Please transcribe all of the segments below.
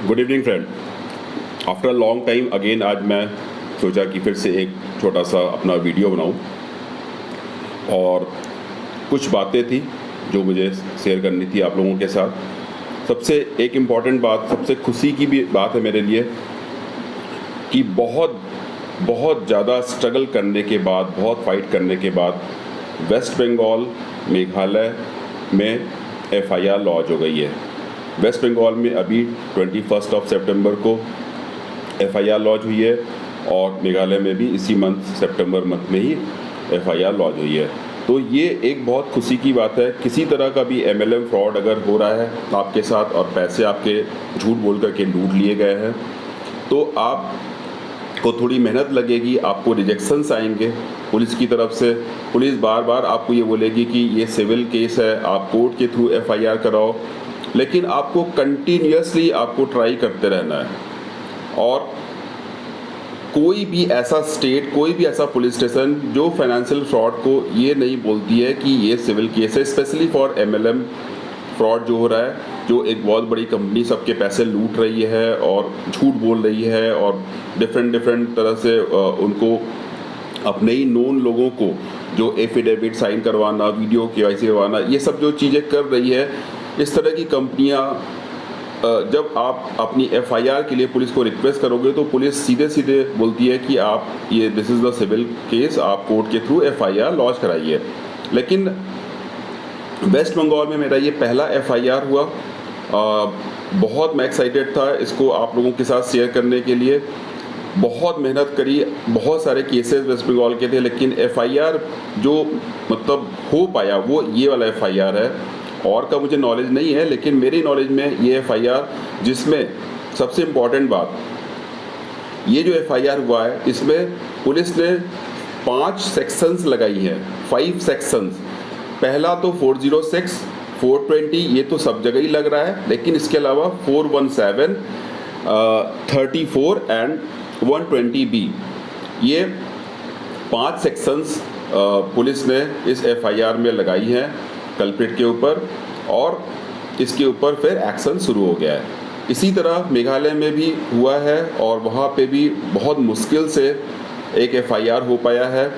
Good evening friend. After a long time again आज मैं सोचा कि फिर से एक छोटा सा अपना वीडियो बनाऊं और कुछ बातें थी जो मुझे शेयर करनी थी आप लोगों के साथ। सबसे एक इम्पॉर्टेंट बात, सबसे खुशी की भी बात है मेरे लिए कि बहुत बहुत ज़्यादा स्ट्रगल करने के बाद, बहुत फाइट करने के बाद वेस्ट बंगाल मेघालय में FIR लॉन्च हो गई है। वेस्ट बंगाल में अभी 21 सितंबर को FIR लॉन्च हुई है और मेघालय में भी इसी मंथ सितंबर मंथ में ही FIR लॉन्च हुई है। तो ये एक बहुत खुशी की बात है। किसी तरह का भी MLM फ्रॉड अगर हो रहा है आपके साथ और पैसे आपके झूठ बोल करके लूट लिए गए हैं तो आपको थोड़ी मेहनत लगेगी, आपको रिजेक्शंस आएंगे पुलिस की तरफ से। पुलिस बार बार आपको ये बोलेगी कि ये सिविल केस है, आप कोर्ट के थ्रू FIR कराओ, लेकिन आपको कंटिन्यूसली आपको ट्राई करते रहना है। और कोई भी ऐसा स्टेट, कोई भी ऐसा पुलिस स्टेशन जो फाइनेंशियल फ्रॉड को ये नहीं बोलती है कि ये सिविल केस है, स्पेशली फॉर MLM फ्रॉड जो हो रहा है, जो एक बहुत बड़ी कंपनी सबके पैसे लूट रही है और झूठ बोल रही है और डिफरेंट तरह से उनको अपने ही नोन लोगों को जो एफिडेविट साइन करवाना, वीडियो KYC करवाना, ये सब जो चीज़ें कर रही है। इस तरह की कंपनियां जब आप अपनी FIR के लिए पुलिस को रिक्वेस्ट करोगे तो पुलिस सीधे सीधे बोलती है कि आप ये this is the civil case, आप कोर्ट के थ्रू FIR लॉन्च कराइए। लेकिन वेस्ट बंगाल में मेरा ये पहला FIR हुआ। बहुत मैं एक्साइटेड था इसको आप लोगों के साथ शेयर करने के लिए। बहुत मेहनत करी, बहुत सारे केसेस वेस्ट बंगाल के थे, लेकिन FIR जो मतलब हो पाया वो ये वाला FIR है। और का मुझे नॉलेज नहीं है, लेकिन मेरी नॉलेज में ये FIR, जिसमें सबसे इम्पॉर्टेंट बात, ये जो FIR हुआ है इसमें पुलिस ने 5 सेक्शंस लगाई हैं, 5 सेक्शंस। पहला तो 406, 420 ये तो सब जगह ही लग रहा है, लेकिन इसके अलावा 417, 34 एंड 120B, ये 5 सेक्शंस पुलिस ने इस FIR में लगाई हैं कल्प्रिट के ऊपर, और इसके ऊपर फिर एक्शन शुरू हो गया है। इसी तरह मेघालय में भी हुआ है और वहाँ पे भी बहुत मुश्किल से एक FIR हो पाया है।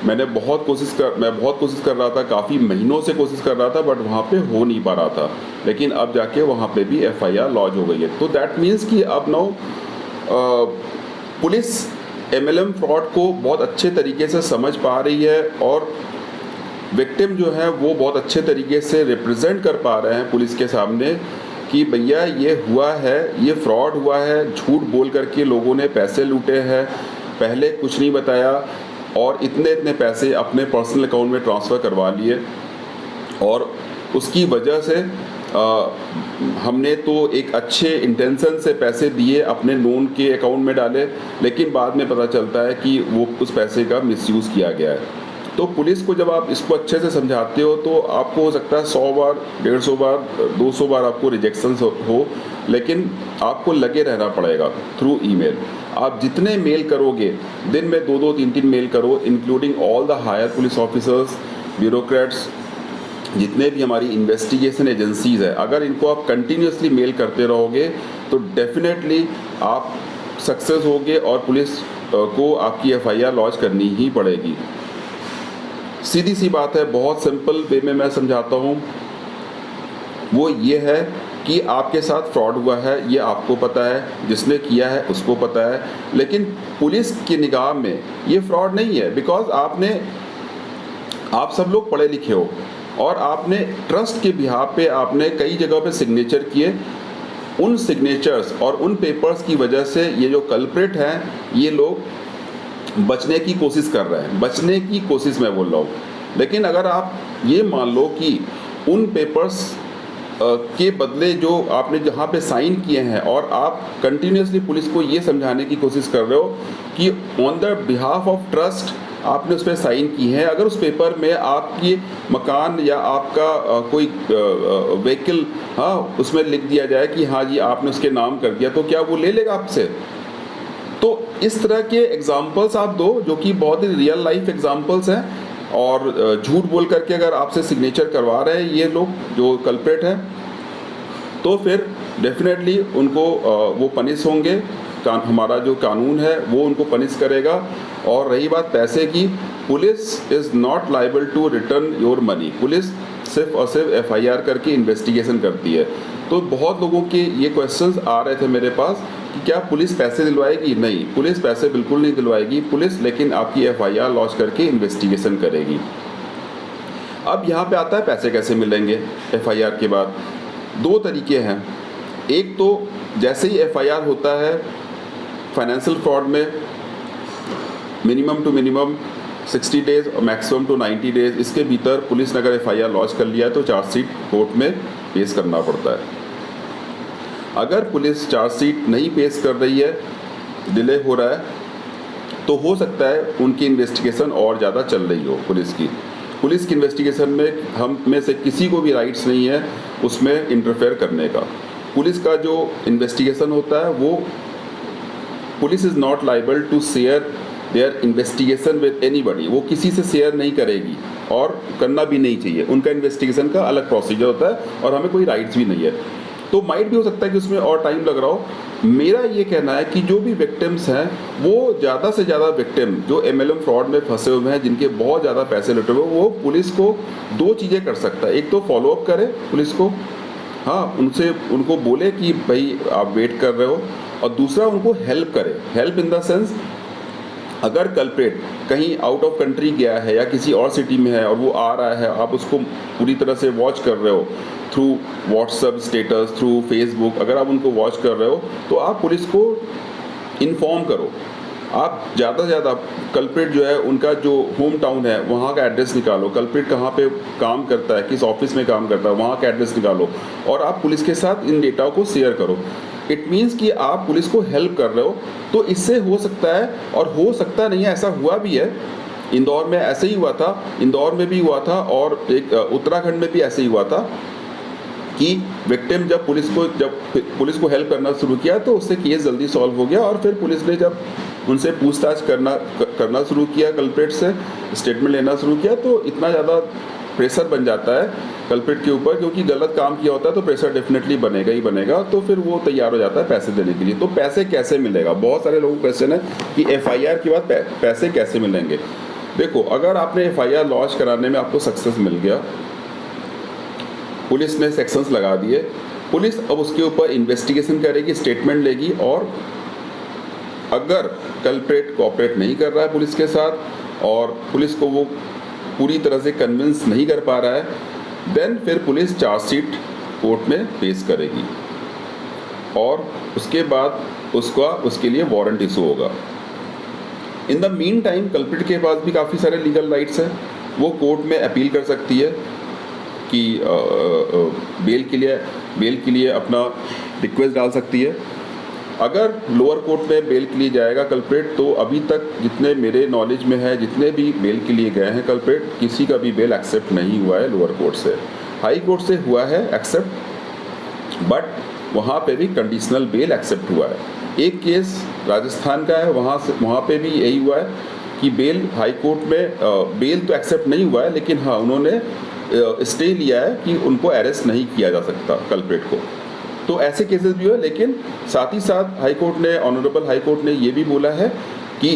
मैं बहुत कोशिश कर रहा था, काफ़ी महीनों से कोशिश कर रहा था, बट वहाँ पे हो नहीं पा रहा था। लेकिन अब जाके वहाँ पे भी FIR लॉन्च हो गई है। तो दैट मीन्स कि अब नाउ पुलिस MLM फ्रॉड को बहुत अच्छे तरीके से समझ पा रही है और विक्टिम जो है वो बहुत अच्छे तरीके से रिप्रेजेंट कर पा रहे हैं पुलिस के सामने कि भैया ये हुआ है, ये फ्रॉड हुआ है, झूठ बोल करके लोगों ने पैसे लूटे हैं, पहले कुछ नहीं बताया और इतने पैसे अपने पर्सनल अकाउंट में ट्रांसफ़र करवा लिए। और उसकी वजह से हमने तो एक अच्छे इंटेंशन से पैसे दिए, अपने नोन के अकाउंट में डाले, लेकिन बाद में पता चलता है कि वो उस पैसे का मिसयूज़ किया गया है। तो पुलिस को जब आप इसको अच्छे से समझाते हो तो आपको हो सकता है 100 बार, 150 बार, 200 बार आपको रिजेक्शंस हो, लेकिन आपको लगे रहना पड़ेगा थ्रू ईमेल। आप जितने मेल करोगे, दिन में 2-2, 3-3 मेल करो, including all the higher police officers, bureaucrats, जितने भी हमारी इन्वेस्टिगेशन एजेंसीज़ है, अगर इनको आप कंटिन्यूसली मेल करते रहोगे तो डेफिनेटली आप सक्सेस होगे और पुलिस को आपकी FIR लॉन्च करनी ही पड़ेगी। सीधी सी बात है, बहुत सिंपल वे में मैं समझाता हूँ। वो ये है कि आपके साथ फ्रॉड हुआ है, ये आपको पता है, जिसने किया है उसको पता है, लेकिन पुलिस की निगाह में ये फ्रॉड नहीं है। बिकॉज आप सब लोग पढ़े लिखे हो और आपने ट्रस्ट के बिहाफ पे आपने कई जगह पे सिग्नेचर किए। उन सिग्नेचर्स और उन पेपर्स की वजह से ये जो कल्प्रिट हैं ये लोग बचने की कोशिश कर रहे हैं, बचने की कोशिश मैं बोल रहा हूँ। लेकिन अगर आप ये मान लो कि उन पेपर्स के बदले जो आपने जहाँ पे साइन किए हैं और आप कंटिन्यूसली पुलिस को ये समझाने की कोशिश कर रहे हो कि on the behalf of trust आपने उस पर साइन की है, अगर उस पेपर में आपकी मकान या आपका कोई व्हीकल उसमें लिख दिया जाए कि हाँ जी आपने उसके नाम कर दिया, तो क्या वो ले लेगा आपसे? तो इस तरह के एग्जाम्पल्स आप दो जो कि बहुत ही रियल लाइफ एग्जाम्पल्स हैं। और झूठ बोल करके अगर आपसे सिग्नेचर करवा रहे हैं ये लोग जो कल्प्रेट हैं, तो फिर डेफिनेटली उनको वो पनिश होंगे। हमारा जो कानून है वो उनको पनिश करेगा। और रही बात पैसे की, police is not liable to return your money. Police सिर्फ और सिर्फ एफआईआर करके इन्वेस्टिगेशन करती है। तो बहुत लोगों के ये क्वेश्चंस आ रहे थे मेरे पास कि क्या पुलिस पैसे दिलवाएगी? नहीं, पुलिस पैसे बिल्कुल नहीं दिलवाएगी। पुलिस लेकिन आपकी एफआईआर लॉन्च करके इन्वेस्टिगेशन करेगी। अब यहाँ पे आता है पैसे कैसे मिलेंगे एफआईआर के बाद। दो तरीके हैं। एक तो जैसे ही एफआईआर होता है फाइनेंशियल फ्रॉड में, मिनिमम टू मिनिमम 60 डेज और मैक्सिमम टू 90 डेज, इसके भीतर पुलिस ने अगर एफआईआर लॉन्च कर लिया है तो चार्जशीट कोर्ट में पेश करना पड़ता है। अगर पुलिस चार्जशीट नहीं पेश कर रही है, डिले हो रहा है, तो हो सकता है उनकी इन्वेस्टिगेशन और ज़्यादा चल रही हो। पुलिस की इन्वेस्टिगेशन में हम में से किसी को भी राइट्स नहीं है उसमें इंटरफेयर करने का। पुलिस का जो इन्वेस्टिगेशन होता है वो police is not liable to share their investigation with anybody. वो किसी से शेयर नहीं करेगी और करना भी नहीं चाहिए। उनका इन्वेस्टिगेशन का अलग प्रोसीजर होता है और हमें कोई राइट्स भी नहीं है। तो माइट भी हो सकता है कि उसमें और टाइम लग रहा हो। मेरा ये कहना है कि जो भी विक्टिम्स हैं वो ज़्यादा से ज़्यादा विक्टिम जो MLM फ्रॉड में फंसे हुए हैं, जिनके बहुत ज़्यादा पैसे लुटे हुए, वो पुलिस को दो चीज़ें कर सकता है। एक तो फॉलोअप करे पुलिस को, हाँ, उनको बोले कि भाई आप वेट कर रहे हो, और दूसरा उनको हेल्प करे। हेल्प इन द सेंस, अगर कल्प्रेट कहीं आउट ऑफ कंट्री गया है या किसी और सिटी में है और वो आ रहा है, आप उसको पूरी तरह से वॉच कर रहे हो through WhatsApp status, through Facebook, अगर आप उनको वॉच कर रहे हो तो आप पुलिस को इन्फॉर्म करो। आप ज़्यादा से ज़्यादा कल्प्रेट जो है उनका जो होम टाउन है वहाँ का एड्रेस निकालो। कल्प्रेट कहाँ पे काम करता है, किस ऑफिस में काम करता है, वहाँ का एड्रेस निकालो और आप पुलिस के साथ इन डेटा को शेयर करो। इट मीन्स कि आप पुलिस को हेल्प कर रहे हो। तो इससे हो सकता है, और हो सकता नहीं है, ऐसा हुआ भी है। इंदौर में ऐसे ही हुआ था, इंदौर में भी हुआ था और एक उत्तराखंड में भी ऐसे ही हुआ था कि विक्टिम जब पुलिस को हेल्प करना शुरू किया तो उससे केस जल्दी सॉल्व हो गया। और फिर पुलिस ने जब उनसे पूछताछ करना शुरू किया, कल्प्रेट से स्टेटमेंट लेना शुरू किया, तो इतना ज़्यादा प्रेशर बन जाता है कल्प्रेट के ऊपर, क्योंकि गलत काम किया होता है तो प्रेशर डेफिनेटली बनेगा ही बनेगा। तो फिर वो तैयार हो जाता है पैसे देने के लिए। तो पैसे कैसे मिलेगा, बहुत सारे लोगों को क्वेश्चन है कि एफआईआर के बाद पैसे कैसे मिलेंगे। देखो, अगर आपने एफआईआर लॉन्च कराने में आपको सक्सेस मिल गया, पुलिस ने सेक्शंस लगा दिए, पुलिस अब उसके ऊपर इन्वेस्टिगेशन करेगी, स्टेटमेंट लेगी, और अगर कल्प्रेट कोऑपरेट नहीं कर रहा है पुलिस के साथ और पुलिस को वो पूरी तरह से कन्विंस नहीं कर पा रहा है, देन फिर पुलिस चार्जशीट कोर्ट में पेश करेगी और उसके बाद उसके लिए वारंट इशू होगा। In the mean time culprit के पास भी काफ़ी सारे लीगल राइट्स हैं। वो कोर्ट में अपील कर सकती है कि बेल के लिए अपना रिक्वेस्ट डाल सकती है। अगर लोअर कोर्ट में बेल के लिए जाएगा कल्प्रेट, तो अभी तक जितने मेरे नॉलेज में है, जितने भी बेल के लिए गए हैं कल्प्रेट, किसी का भी बेल एक्सेप्ट नहीं हुआ है लोअर कोर्ट से। हाई कोर्ट से हुआ है एक्सेप्ट, बट वहाँ पे भी कंडीशनल बेल एक्सेप्ट हुआ है। एक केस राजस्थान का है, वहाँ पे भी यही हुआ है कि बेल हाई कोर्ट में बेल तो एक्सेप्ट नहीं हुआ है, लेकिन हाँ उन्होंने स्टे लिया है कि उनको अरेस्ट नहीं किया जा सकता कल्प्रेट को। तो ऐसे केसेस भी हुए, लेकिन साथ ही साथ ऑनरेबल हाई कोर्ट ने ये भी बोला है कि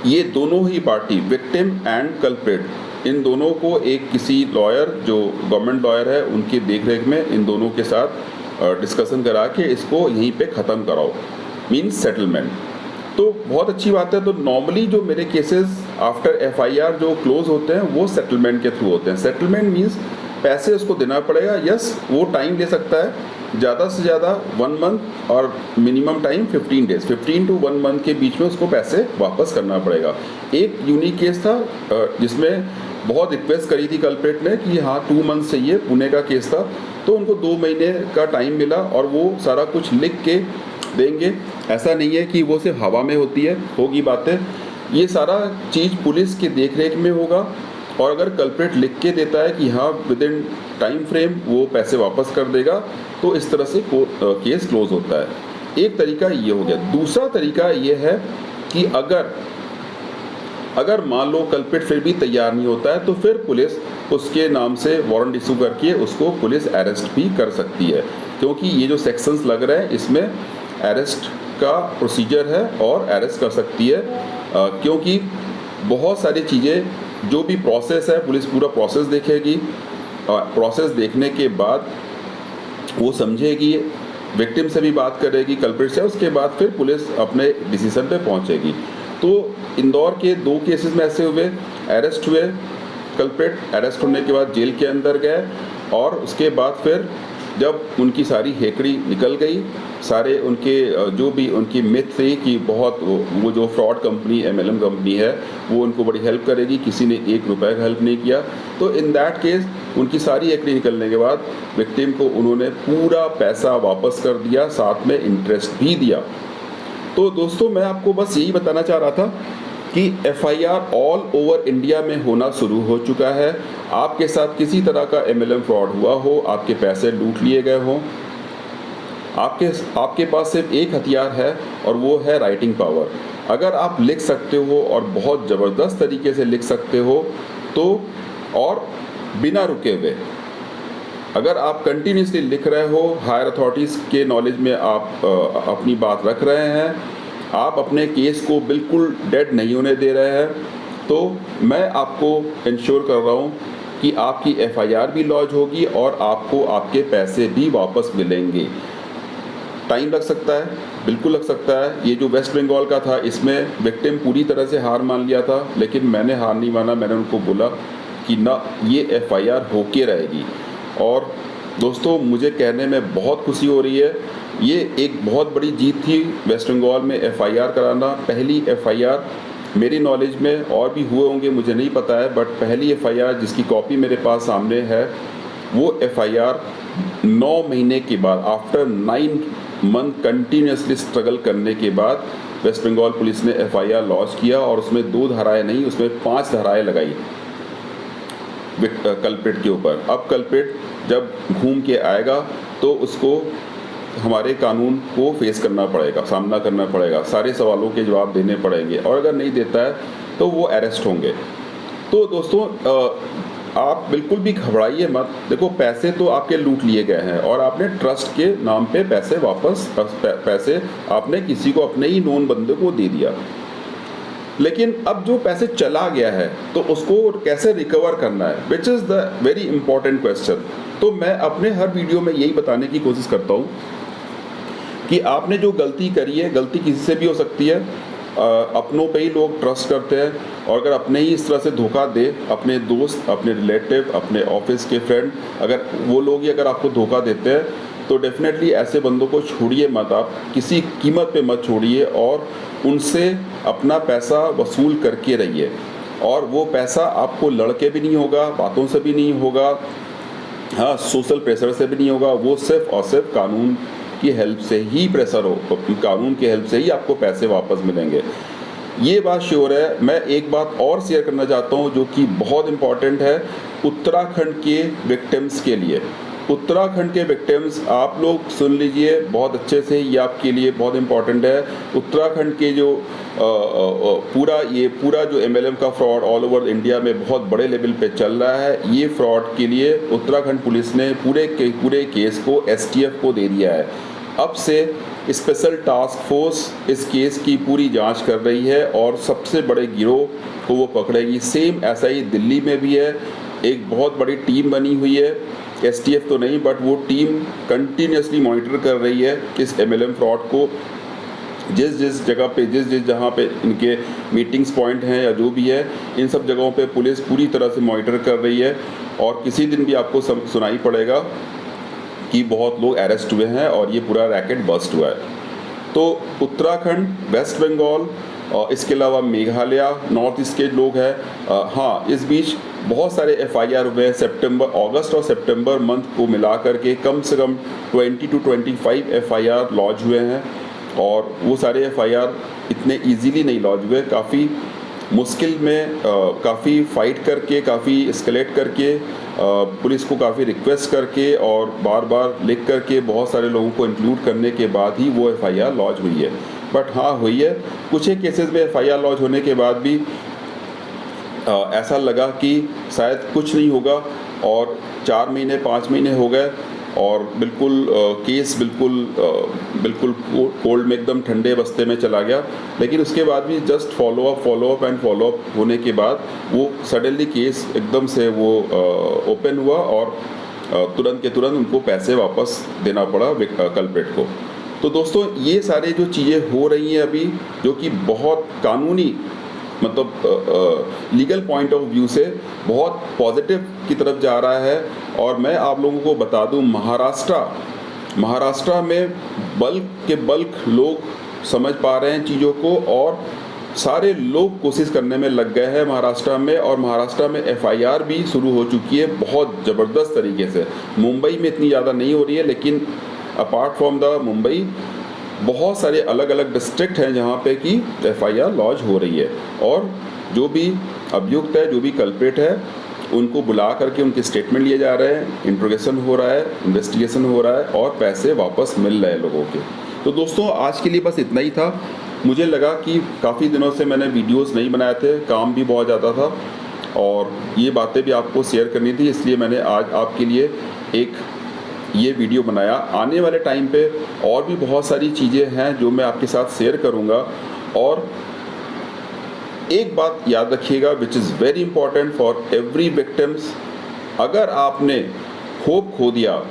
ये दोनों ही पार्टी, विक्टिम एंड कल्प्रेट, इन दोनों को एक किसी लॉयर जो गवर्नमेंट लॉयर है उनकी देखरेख में इन दोनों के साथ डिस्कशन करा के इसको यहीं पे ख़त्म कराओ, मीन्स सेटलमेंट। तो बहुत अच्छी बात है। तो नॉर्मली जो मेरे केसेस आफ्टर एफआईआर जो क्लोज होते हैं वो सेटलमेंट के थ्रू होते हैं। सेटलमेंट मीन्स पैसे उसको देना पड़ेगा। यस, वो टाइम ले सकता है, ज़्यादा से ज़्यादा 1 मंथ और minimum time 15 days, 15 to 1 month के बीच में उसको पैसे वापस करना पड़ेगा। एक यूनिक केस था जिसमें बहुत रिक्वेस्ट करी थी कल्प्रेट ने कि हाँ 2 मंथ चाहिए, पुणे का केस था, तो उनको 2 महीने का टाइम मिला और वो सारा कुछ लिख के देंगे। ऐसा नहीं है कि वो सिर्फ हवा में होगी बातें, ये सारा चीज़ पुलिस के देखरेख में होगा। और अगर कल्प्रेट लिख के देता है कि हाँ विद इन टाइम फ्रेम वो पैसे वापस कर देगा, तो इस तरह से केस क्लोज होता है। एक तरीका ये हो गया। दूसरा तरीका ये है कि अगर मान लो कल्प्रेट फिर भी तैयार नहीं होता है, तो फिर पुलिस उसके नाम से वारंट इशू करके उसको पुलिस अरेस्ट भी कर सकती है, क्योंकि ये जो सेक्शंस लग रहे हैं इसमें अरेस्ट का प्रोसीजर है और अरेस्ट कर सकती है, क्योंकि बहुत सारी चीज़ें जो भी प्रोसेस है पुलिस पूरा प्रोसेस देखेगी। प्रोसेस देखने के बाद वो समझेगी, विक्टिम से भी बात करेगी, कल्प्रिट से, उसके बाद फिर पुलिस अपने डिसीजन पे पहुंचेगी। तो इंदौर के 2 केसेस में ऐसे हुए, अरेस्ट हुए, कल्प्रिट अरेस्ट होने के बाद जेल के अंदर गए और उसके बाद फिर जब उनकी सारी हेकड़ी निकल गई, सारे उनके जो भी उनकी मिथ थी कि बहुत वो जो फ्रॉड कंपनी MLM कंपनी है वो उनको बड़ी हेल्प करेगी, किसी ने 1 रुपये का हेल्प नहीं किया, तो इन दैट केस उनकी सारी हेकड़ी निकलने के बाद विक्टिम को उन्होंने पूरा पैसा वापस कर दिया, साथ में इंटरेस्ट भी दिया। तो दोस्तों मैं आपको बस यही बताना चाह रहा था कि FIR ऑल ओवर इंडिया में होना शुरू हो चुका है। आपके साथ किसी तरह का MLM फ्रॉड हुआ हो, आपके पैसे लूट लिए गए हों, आपके पास सिर्फ एक हथियार है और वो है राइटिंग पावर। अगर आप लिख सकते हो और बहुत ज़बरदस्त तरीके से लिख सकते हो तो, और बिना रुके हुए, अगर आप कंटिन्यूसली लिख रहे हो, हायर अथॉरिटीज़ के नॉलेज में आप अपनी बात रख रहे हैं, आप अपने केस को बिल्कुल डेड नहीं होने दे रहे हैं, तो मैं आपको इंश्योर कर रहा हूँ कि आपकी FIR भी लॉन्च होगी और आपको आपके पैसे भी वापस मिलेंगे। टाइम लग सकता है, बिल्कुल लग सकता है। ये जो वेस्ट बंगाल का था इसमें विक्टिम पूरी तरह से हार मान लिया था, लेकिन मैंने हार नहीं माना। मैंने उनको बोला कि ना, ये FIR होके रहेगी। और दोस्तों मुझे कहने में बहुत खुशी हो रही है, ये एक बहुत बड़ी जीत थी वेस्ट बंगाल में FIR कराना। पहली FIR मेरी नॉलेज में, और भी हुए होंगे मुझे नहीं पता है, बट पहली FIR जिसकी कॉपी मेरे पास सामने है, वो FIR 9 महीने के बाद, आफ्टर 9 मंथ कंटिन्यूसली स्ट्रगल करने के बाद वेस्ट बंगाल पुलिस ने FIR लॉन्च किया और उसमें 2 धाराएँ नहीं, उसमें 5 धाराएँ लगाई कल्प्रिट के ऊपर। अब कल्प्रिट जब घूम के आएगा तो उसको हमारे कानून को फेस करना पड़ेगा, सामना करना पड़ेगा, सारे सवालों के जवाब देने पड़ेंगे, और अगर नहीं देता है तो वो अरेस्ट होंगे। तो दोस्तों आप बिल्कुल भी घबराइए मत। देखो, पैसे तो आपके लूट लिए गए हैं और आपने ट्रस्ट के नाम पे पैसे आपने किसी को, अपने ही नोन बंदे को दे दिया। लेकिन अब जो पैसे चला गया है तो उसको कैसे रिकवर करना है, which is the very important question. तो मैं अपने हर वीडियो में यही बताने की कोशिश करता हूँ कि आपने जो गलती करी है, गलती किसी से भी हो सकती है, अपनों पे ही लोग ट्रस्ट करते हैं, और अगर अपने ही इस तरह से धोखा दे, अपने दोस्त, अपने रिलेटिव, अपने ऑफिस के फ्रेंड, अगर वो लोग ही अगर आपको धोखा देते हैं तो डेफिनेटली ऐसे बंदों को छोड़िए मत, आप किसी कीमत पे मत छोड़िए, और उनसे अपना पैसा वसूल करके रहिए। और वो पैसा आपको लड़के भी नहीं होगा, बातों से भी नहीं होगा, हाँ, सोशल प्रेशर से भी नहीं होगा, वो सिर्फ और सिर्फ कानून की हेल्प से ही प्रेशर हो, कानून की हेल्प से ही आपको पैसे वापस मिलेंगे। ये बात श्योर है। मैं एक बात और शेयर करना चाहता हूँ जो कि बहुत इम्पॉर्टेंट है उत्तराखंड के विक्टिम्स के लिए। उत्तराखंड के विक्टिम्स आप लोग सुन लीजिए बहुत अच्छे से, ये आपके लिए बहुत इम्पॉर्टेंट है। उत्तराखंड के जो पूरा जो MLM का फ्रॉड ऑल ओवर इंडिया में बहुत बड़े लेवल पे चल रहा है, ये फ्रॉड के लिए उत्तराखंड पुलिस ने पूरे केस को STF को दे दिया है। अब से स्पेशल टास्क फोर्स इस केस की पूरी जांच कर रही है और सबसे बड़े गिरोह को वो पकड़ेगी। सेम ऐसा ही दिल्ली में भी है, एक बहुत बड़ी टीम बनी हुई है, STF तो नहीं बट वो टीम कंटिन्यूसली मॉनिटर कर रही है इस MLM फ्रॉड को। जिस जगह पे जहाँ पे इनके मीटिंग्स पॉइंट हैं या जो भी है, इन सब जगहों पे पुलिस पूरी तरह से मॉनिटर कर रही है, और किसी दिन भी आपको सुनाई पड़ेगा कि बहुत लोग अरेस्ट हुए हैं और ये पूरा रैकेट बस्ट हुआ है। तो उत्तराखंड, वेस्ट बंगाल, इसके अलावा मेघालय, नॉर्थ ईस्ट के लोग हैं। हाँ, इस बीच बहुत सारे FIR हुए हैं। अगस्त और सितंबर मंथ को मिला करके कम से कम 20 to 25 FIR लॉन्च हुए हैं, और वो सारे FIR इतने इजीली नहीं लॉन्च हुए, काफ़ी मुश्किल में, काफ़ी फाइट करके, काफ़ी एस्केलेट करके, पुलिस को काफ़ी रिक्वेस्ट करके और बार बार लिख करके बहुत सारे लोगों को इंक्लूड करने के बाद ही वो FIR लॉन्च हुई है। बट हाँ, हुई है। कुछ एक केसेस में FIR लॉन्च होने के बाद भी ऐसा लगा कि शायद कुछ नहीं होगा, और 4 महीने 5 महीने हो गए और बिल्कुल केस बिल्कुल कोल्ड में एकदम ठंडे बस्ते में चला गया। लेकिन उसके बाद भी जस्ट फॉलो अप होने के बाद वो सडनली केस एकदम से वो ओपन हुआ और तुरंत के तुरंत उनको पैसे वापस देना पड़ा कल्प्रिट को। तो दोस्तों ये सारे जो चीज़ें हो रही हैं अभी, जो कि बहुत कानूनी मतलब लीगल पॉइंट ऑफ व्यू से बहुत पॉजिटिव की तरफ जा रहा है। और मैं आप लोगों को बता दूं, महाराष्ट्र में बल्क लोग समझ पा रहे हैं चीज़ों को और सारे लोग कोशिश करने में लग गए हैं महाराष्ट्र में। और महाराष्ट्र में FIR भी शुरू हो चुकी है बहुत ज़बरदस्त तरीके से। मुंबई में इतनी ज़्यादा नहीं हो रही है, लेकिन अपार्ट फ्रॉम द मुंबई बहुत सारे अलग अलग डिस्ट्रिक्ट हैं जहाँ पे कि FIR लॉन्च हो रही है। और जो भी अभियुक्त है, जो भी कल्प्रिट है, उनको बुला करके उनके स्टेटमेंट लिए जा रहे हैं, इंट्रोगेशन हो रहा है, इन्वेस्टिगेशन हो रहा है और पैसे वापस मिल रहे हैं लोगों के। तो दोस्तों आज के लिए बस इतना ही था। मुझे लगा कि काफ़ी दिनों से मैंने वीडियोस नहीं बनाए थे, काम भी बहुत ज़्यादा था और ये बातें भी आपको शेयर करनी थी, इसलिए मैंने आज आपके लिए एक ये वीडियो बनाया। आने वाले टाइम पे और भी बहुत सारी चीज़ें हैं जो मैं आपके साथ शेयर करूँगा। और एक बात याद रखिएगा which is very important for every victims, अगर आपने होप खो दिया,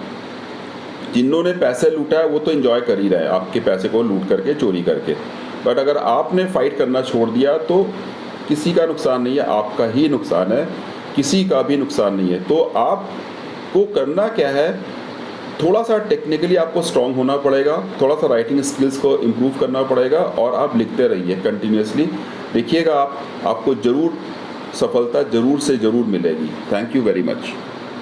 जिन्होंने पैसे लूटा है वो तो एंजॉय कर ही रहे हैं आपके पैसे को लूट करके, चोरी करके, बट अगर आपने फाइट करना छोड़ दिया तो किसी का नुकसान नहीं है, आपका ही नुकसान है, किसी का भी नुकसान नहीं है। तो आपको करना क्या है, थोड़ा सा टेक्निकली आपको स्ट्रांग होना पड़ेगा, थोड़ा सा राइटिंग स्किल्स को इम्प्रूव करना पड़ेगा और आप लिखते रहिए कंटिन्यूसली। देखिएगा आपको ज़रूर सफलता ज़रूर से ज़रूर मिलेगी। Thank you very much.